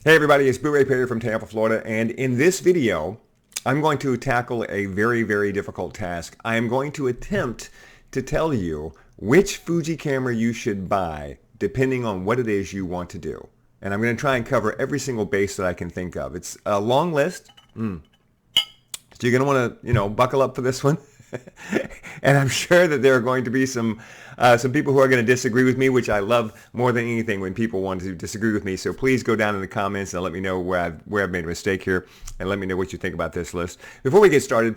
Hey everybody, it's Booray from Tampa, Florida, and in this video, I'm going to tackle a very, very difficult task. I am going to attempt to tell you which Fuji camera you should buy depending on what it is you want to do. And I'm going to try and cover every single base that I can think of. It's a long list, so you're going to want to, buckle up for this one. And I'm sure that there are going to be some people who are going to disagree with me, which I love more than anything when people want to disagree with me. So please go down in the comments and let me know where I've made a mistake here, and let me know what you think about this list. Before we get started,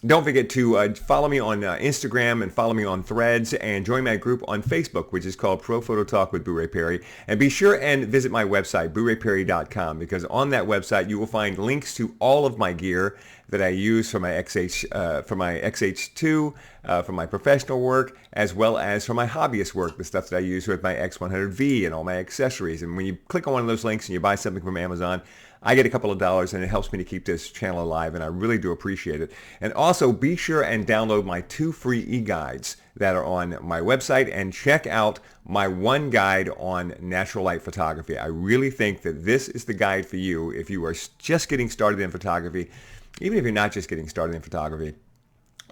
don't forget to follow me on Instagram and follow me on Threads and join my group on Facebook, which is called Pro Photo Talk with Booray Perry. And be sure and visit my website, boorayperry.com, because on that website you will find links to all of my gear that I use for my XH2, for my professional work, as well as for my hobbyist work, the stuff that I use with my X100V and all my accessories. And when you click on one of those links and you buy something from Amazon, I get a couple of dollars, and it helps me to keep this channel alive, and I really do appreciate it. And also be sure and download my 2 free e-guides that are on my website, and check out my 1 guide on natural light photography. I really think that this is the guide for you if you are just getting started in photography, even if you're not just getting started in photography.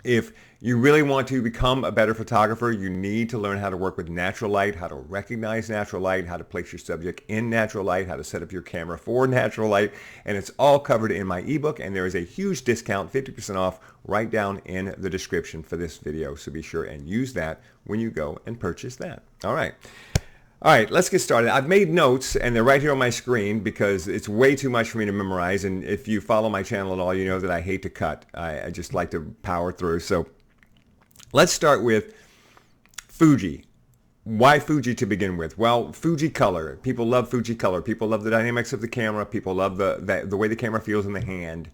If you really want to become a better photographer, you need to learn how to work with natural light, how to recognize natural light, how to place your subject in natural light, how to set up your camera for natural light, and it's all covered in my ebook, and there is a huge discount, 50% off, right down in the description for this video. So be sure and use that when you go and purchase that. All right, let's get started. I've made notes, and they're right here on my screen because it's way too much for me to memorize. And if you follow my channel at all, you know that I hate to cut. I just like to power through. So let's start with Fuji. Why Fuji to begin with? Well, Fuji color. People love Fuji color. People love the dynamics of the camera. People love the way the camera feels in the hand.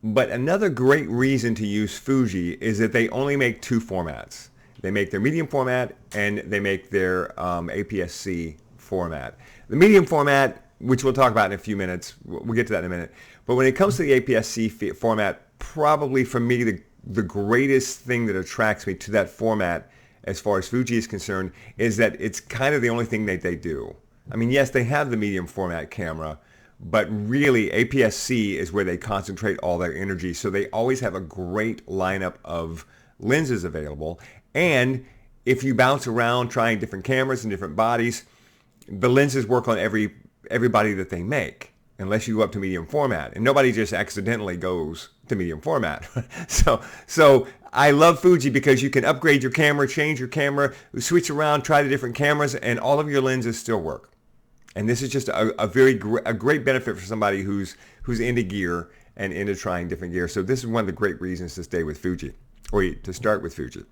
But another great reason to use Fuji is that they only make 2 formats. They make their medium format, and they make their APS-C format. The medium format, which we'll talk about in a few minutes, we'll get to that in a minute. But when it comes to the APS-C format, probably for me the greatest thing that attracts me to that format as far as Fuji is concerned is that it's kind of the only thing that they do. I mean, yes, they have the medium format camera, but really APS-C is where they concentrate all their energy. So they always have a great lineup of lenses available. And if you bounce around trying different cameras and different bodies, the lenses work on every body that they make, unless you go up to medium format. And nobody just accidentally goes to medium format. So I love Fuji because you can upgrade your camera, change your camera, switch around, try the different cameras, and all of your lenses still work. And this is just a great benefit for somebody who's into gear and into trying different gear. So this is one of the great reasons to stay with Fuji, or to start with Fuji.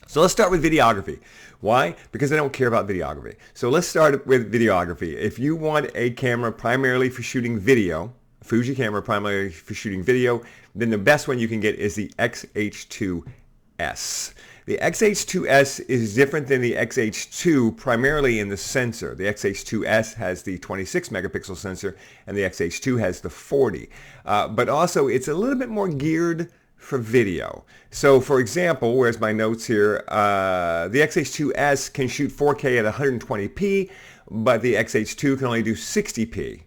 So let's start with videography. Why? Because I don't care about videography. So let's start with videography. If you want a camera primarily for shooting video, a Fuji camera primarily for shooting video, then the best one you can get is the XH2S. The XH2S is different than the XH2 primarily in the sensor. The XH2S has the 26 megapixel sensor, and the XH2 has the 40. But also it's a little bit more geared for video. So for example, where's my notes here? The XH2S can shoot 4K at 120p, but the XH2 can only do 60p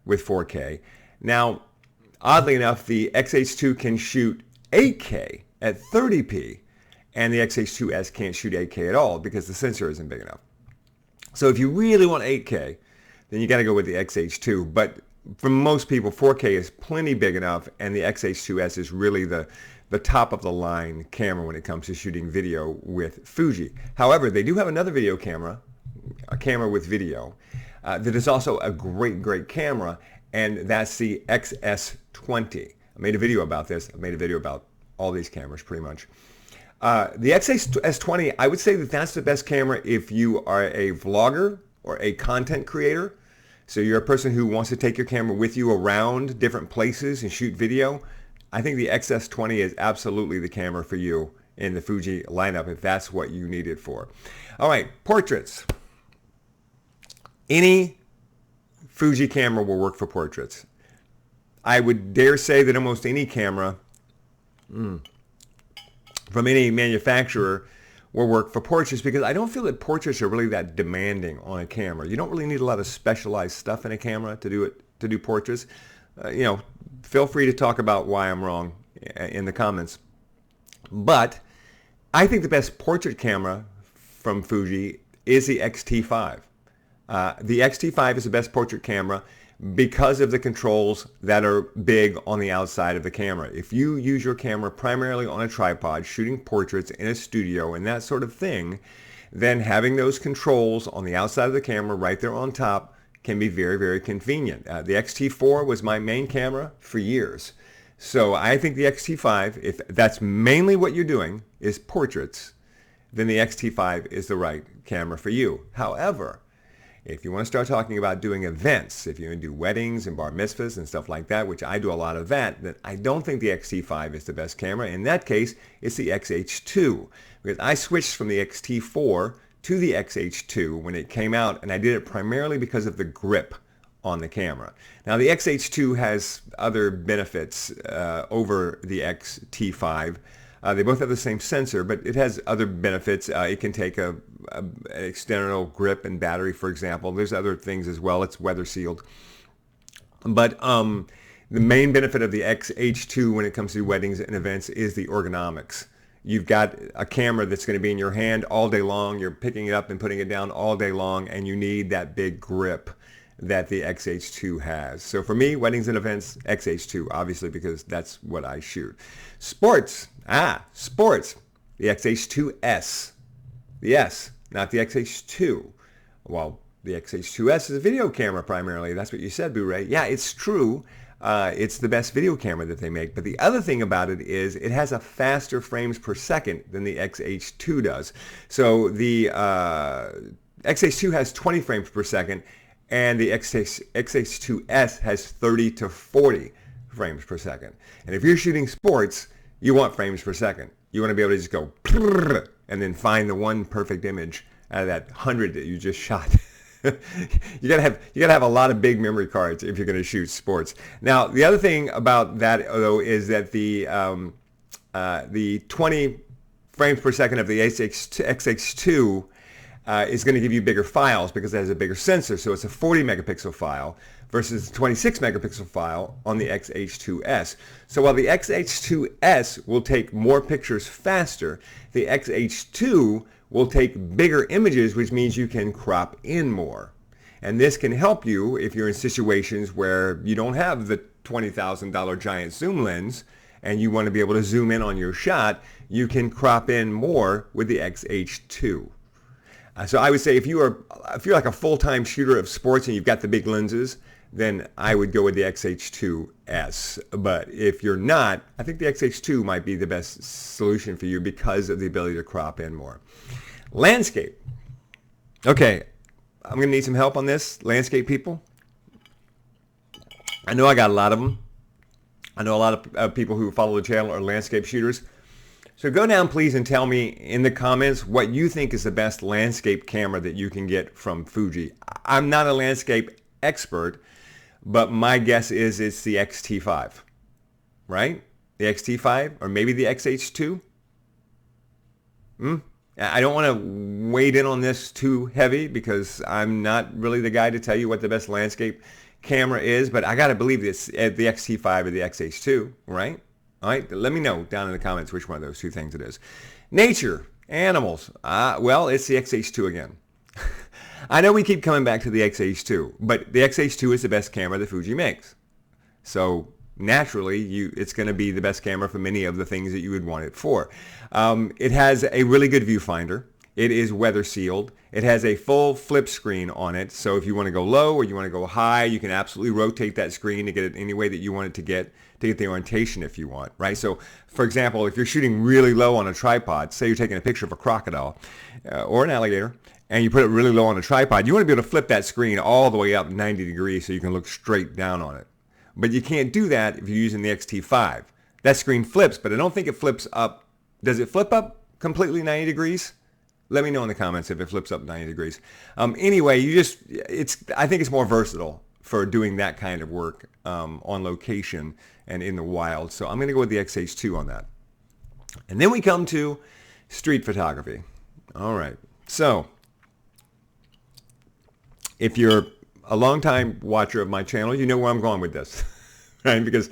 with 4K. Now, oddly enough, the XH2 can shoot 8K at 30p, and the XH2S can't shoot 8K at all because the sensor isn't big enough. So if you really want 8K, then you got to go with the XH2. But for most people, 4K is plenty big enough, and the XH2S is really the top of the line camera when it comes to shooting video with Fuji. However, they do have another video camera, a camera with video, that is also a great camera, and that's the XS20. I made a video about this. I made a video about all these cameras pretty much. The XS20, I would say that that's the best camera if you are a vlogger or a content creator. So you're a person who wants to take your camera with you around different places and shoot video. I think the XS20 is absolutely the camera for you in the Fuji lineup if that's what you need it for. All right, portraits. Any Fuji camera will work for portraits. I would dare say that almost any camera from any manufacturer will work for portraits, because I don't feel that portraits are really that demanding on a camera. You don't really need a lot of specialized stuff in a camera to do it to do portraits, feel free to talk about why I'm wrong in the comments. But I think the best portrait camera from Fuji is the X-T5. The X-T5 is the best portrait camera because of the controls that are big on the outside of the camera. If you use your camera primarily on a tripod, shooting portraits in a studio and that sort of thing, then having those controls on the outside of the camera right there on top can be very, very convenient. The X-T4 was my main camera for years. So I think the X-T5, if that's mainly what you're doing, is portraits, then the X-T5 is the right camera for you. However, if you want to start talking about doing events, if you want to do weddings and bar mitzvahs and stuff like that, which I do a lot of that, then I don't think the X-T5 is the best camera. In that case, it's the X-H2. Because I switched from the X-T4 to the X-H2 when it came out, and I did it primarily because of the grip on the camera. Now, the X-H2 has other benefits over the X-T5. They both have the same sensor, but it has other benefits. It can take an external grip and battery, for example. There's other things as well. It's weather sealed. But the main benefit of the X-H2 when it comes to weddings and events is the ergonomics. You've got a camera that's going to be in your hand all day long. You're picking it up and putting it down all day long, and you need that big grip that the X-H2 has. So for me, weddings and events, X-H2, obviously, because that's what I shoot. Sports. Sports. The X-H2S. The S, not the X-H2. Well, the X-H2S is a video camera primarily. That's what you said, Booray. Yeah, it's true. It's the best video camera that they make. But the other thing about it is it has a faster frames per second than the X-H2 does. So the X-H2 has 20 frames per second, and the X-H2S has 30 to 40 frames per second. And if you're shooting sports, you want frames per second. You want to be able to just go and then find the one perfect image out of that 100 that you just shot. you gotta have a lot of big memory cards if you're going to shoot sports. Now, the other thing about that, though, is that the 20 frames per second of the X-H2 is going to give you bigger files because it has a bigger sensor. So it's a 40 megapixel file versus a 26 megapixel file on the X-H2S. So while the X-H2S will take more pictures faster, the X-H2 will take bigger images, which means you can crop in more. And this can help you if you're in situations where you don't have the $20,000 giant zoom lens and you want to be able to zoom in on your shot. You can crop in more with the X-H2. So I would say if you're like a full-time shooter of sports and you've got the big lenses, then I would go with the X-H2S. But if you're not, I think the X-H2 might be the best solution for you because of the ability to crop in more. Landscape. Okay, I'm going to need some help on this, landscape people. I know I got a lot of them. I know a lot of people who follow the channel are landscape shooters. So go down, please, and tell me in the comments what you think is the best landscape camera that you can get from Fuji. I'm not a landscape expert, but my guess is it's the X-T5, right? The X-T5 or maybe the X-H2? I don't want to wade in on this too heavy because I'm not really the guy to tell you what the best landscape camera is, but I got to believe it's the X-T5 or the X-H2, right? All right, let me know down in the comments which one of those two things it is. Nature, animals. Well, it's the X-H2 again. I know we keep coming back to the X-H2, but the X-H2 is the best camera that Fuji makes. So naturally, it's going to be the best camera for many of the things that you would want it for. It has a really good viewfinder. It is weather sealed. It has a full flip screen on it. So if you want to go low or you want to go high, you can absolutely rotate that screen to get it any way that you want it to get the orientation if you want, right? So for example, if you're shooting really low on a tripod, say you're taking a picture of a crocodile or an alligator, and you put it really low on a tripod, you want to be able to flip that screen all the way up 90 degrees so you can look straight down on it. But you can't do that if you're using the X-T5. That screen flips, but I don't think it flips up. Does it flip up completely 90 degrees? Let me know in the comments if it flips up 90 degrees. Anyway, I think it's more versatile for doing that kind of work on location and in the wild. So I'm going to go with the X-H2 on that. And then we come to street photography. All right. So if you're a longtime watcher of my channel, you know where I'm going with this, right? Because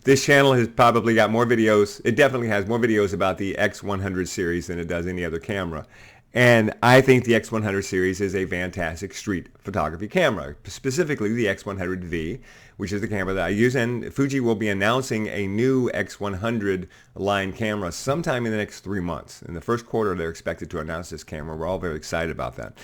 this channel has probably got more videos. It definitely has more videos about the X100 series than it does any other camera. And I think the X100 series is a fantastic street photography camera, specifically the X100V, which is the camera that I use. And Fuji will be announcing a new X100 line camera sometime in the next 3 months. In the first quarter, they're expected to announce this camera. We're all very excited about that.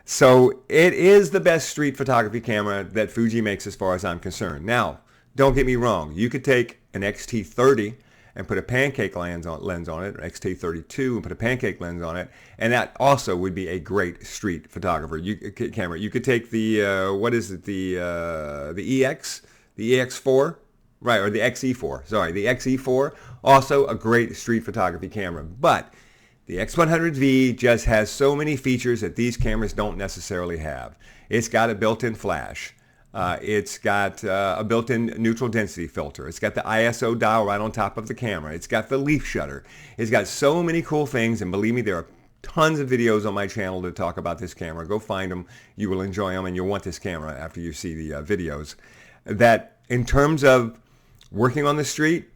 So it is the best street photography camera that Fuji makes as far as I'm concerned. Now, don't get me wrong. You could take an XT30 and put a pancake lens on it, or XT32 and put a pancake lens on it, and that also would be a great street photographer camera. You could take the what is it, the EX4, right, or the XE4. Sorry, the XE4, also a great street photography camera. But the X100V just has so many features that these cameras don't necessarily have. It's got a built-in flash. It's got a built-in neutral density filter. It's got the ISO dial right on top of the camera. It's got the leaf shutter. It's got so many cool things, and believe me, there are tons of videos on my channel to talk about this camera. Go find them. You will enjoy them, and you'll want this camera after you see the videos. That in terms of working on the street,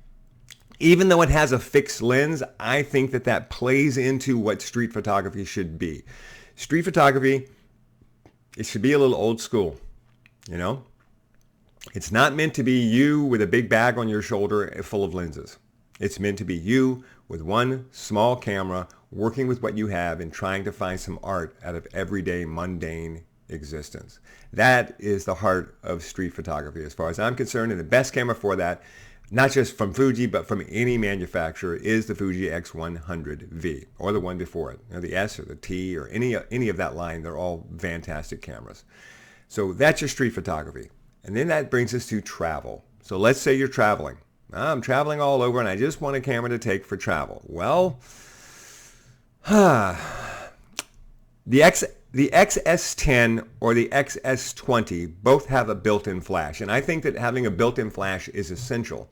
even though it has a fixed lens, I think that that plays into what street photography should be. Street photography, it should be a little old school. You know, it's not meant to be you with a big bag on your shoulder full of lenses. It's meant to be you with one small camera working with what you have and trying to find some art out of everyday mundane existence. That is the heart of street photography as far as I'm concerned, and the best camera for that, not just from Fuji but from any manufacturer, is the Fuji X100V or the one before it, you know, the S or the T or any of that line. They're all fantastic cameras. So that's your street photography. And then that brings us to travel. So let's say you're traveling. I'm traveling all over and I just want a camera to take for travel. Well, the XS10 or the XS20 both have a built-in flash. And I think that having a built-in flash is essential,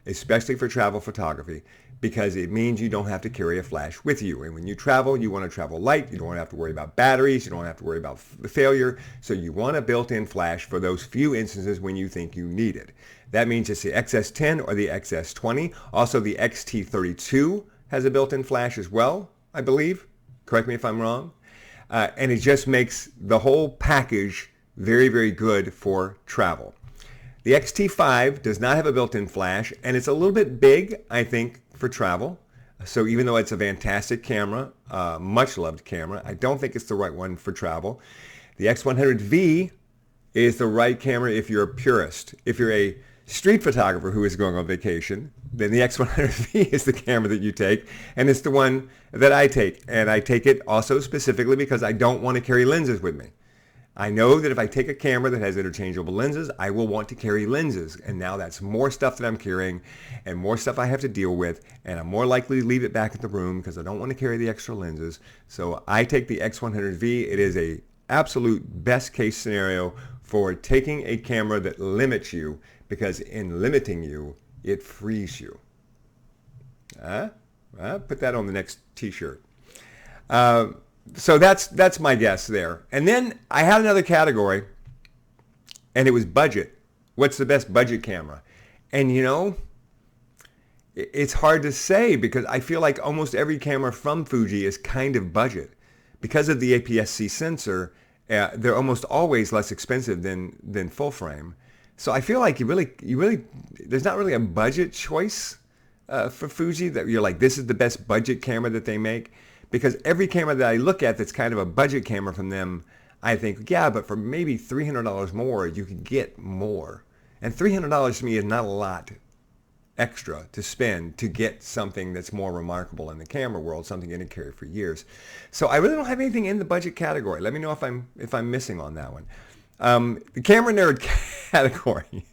especially for travel photography, because it means you don't have to carry a flash with you. And when you travel, you want to travel light. You don't want to have to worry about batteries. You don't have to worry about failure. So you want a built-in flash for those few instances when you think you need it. That means it's the XS10 or the XS20. Also, the XT32 has a built-in flash as well, I believe. Correct me if I'm wrong. And it just makes the whole package very, very good for travel. The XT5 does not have a built-in flash, and it's a little bit big, I think, for travel. So even though it's a fantastic camera, much loved camera, I don't think it's the right one for travel. The X100V is the right camera if you're a purist. If you're a street photographer who is going on vacation, then the X100V is the camera that you take, and it's the one that I take. And I take it also specifically because I don't want to carry lenses with me. I know that if I take a camera that has interchangeable lenses, I will want to carry lenses. And now that's more stuff that I'm carrying and more stuff I have to deal with. And I'm more likely to leave it back at the room because I don't want to carry the extra lenses. So I take the X100V. It is a absolute best case scenario for taking a camera that limits you, because in limiting you, it frees you. Put that on the next t-shirt. So that's my guess there. And then I had another category, and it was budget. What's the best budget camera? And you know, it's hard to say because I feel like almost every camera from Fuji is kind of budget. Because of the APS-C sensor, they're almost always less expensive than full frame. So I feel like you really, there's not really a budget choice for Fuji that you're like, this is the best budget camera that they make. Because every camera that I look at that's kind of a budget camera from them, I think, yeah, but for maybe $300 more, you can get more. And $300 to me is not a lot extra to spend to get something that's more remarkable in the camera world, something you can carry for years. So I really don't have anything in the budget category. Let me know if I'm missing on that one. The camera nerd category.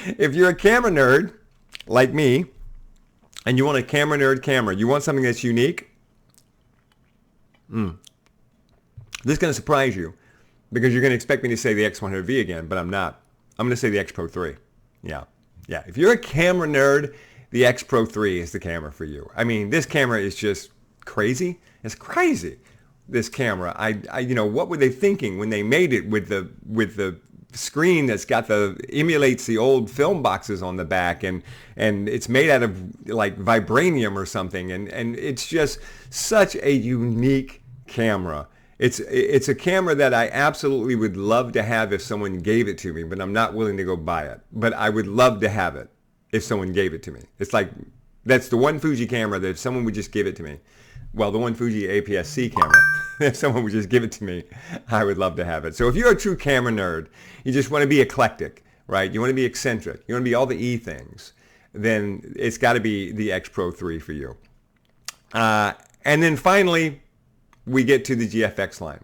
If you're a camera nerd like me, and you want a camera nerd camera, you want something that's unique, this is going to surprise you because you're going to expect me to say the X100V again, but I'm not. I'm going to say the X Pro 3. Yeah. If you're a camera nerd, the X Pro 3 is the camera for you. I mean, this camera is just crazy. It's crazy. This camera. I what were they thinking when they made it with the screen that's got emulates the old film boxes on the back, and it's made out of like vibranium or something, and it's just such a unique camera. It's a camera that I absolutely would love to have if someone gave it to me, but I'm not willing to go buy it. But I would love to have it if someone gave it to me. It's like, that's the one Fuji camera that if someone would just give it to me, well, the one Fuji APS-C camera, if someone would just give it to me, I would love to have it. So if you're a true camera nerd, you just want to be eclectic, right? You want to be eccentric. You want to be all the E things. Then it's got to be the X Pro 3 for you. And then finally, we get to the GFX line,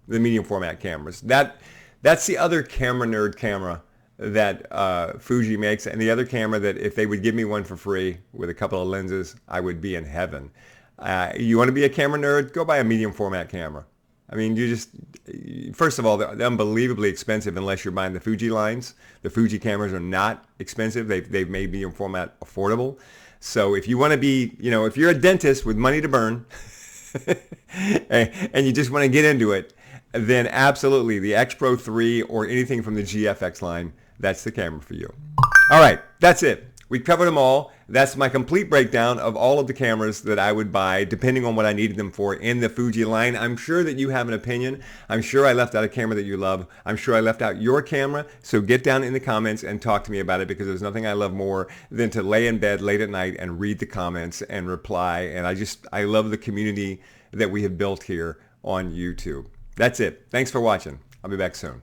the medium format cameras. That's the other camera nerd camera that Fuji makes, and the other camera that if they would give me one for free with a couple of lenses, I would be in heaven. You want to be a camera nerd? Go buy a medium format camera. I mean, first of all, they're unbelievably expensive unless you're buying the Fuji lines. The Fuji cameras are not expensive. They've made medium format affordable. So if you want to be, if you're a dentist with money to burn and you just want to get into it, then absolutely the X Pro 3 or anything from the GFX line, that's the camera for you. All right, that's it. We've covered them all. That's my complete breakdown of all of the cameras that I would buy depending on what I needed them for in the Fuji line. I'm sure that you have an opinion. I'm sure I left out a camera that you love. I'm sure I left out your camera. So get down in the comments and talk to me about it, because there's nothing I love more than to lay in bed late at night and read the comments and reply. And I love the community that we have built here on YouTube. That's it. Thanks for watching. I'll be back soon.